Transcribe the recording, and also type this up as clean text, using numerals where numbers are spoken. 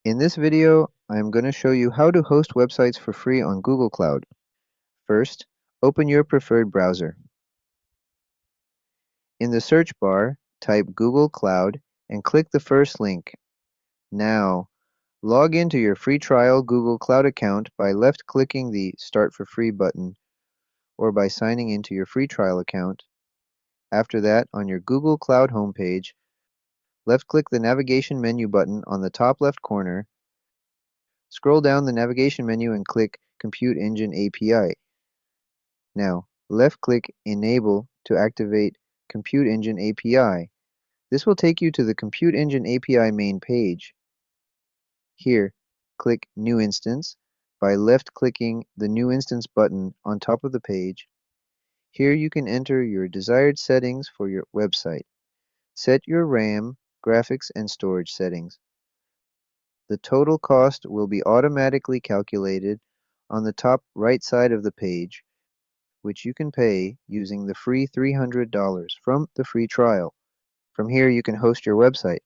In this video, I am going to show you how to host websites for free on Google Cloud. First, open your preferred browser. In the search bar, type Google Cloud and click the first link. Now, log into your free trial Google Cloud account by left-clicking the Start for Free button or by signing into your free trial account. After that, on your Google Cloud homepage, left-click the navigation menu button on the top left corner. Scroll down the navigation menu and click Compute Engine API. Now, left-click Enable to activate Compute Engine API. This will take you to the Compute Engine API main page. Here, click New Instance by left-clicking the New Instance button on top of the page. Here you can enter your desired settings for your website. Set your RAM, graphics, and storage settings. The total cost will be automatically calculated on the top right side of the page, which you can pay using the free $300 from the free trial. From here, you can host your website.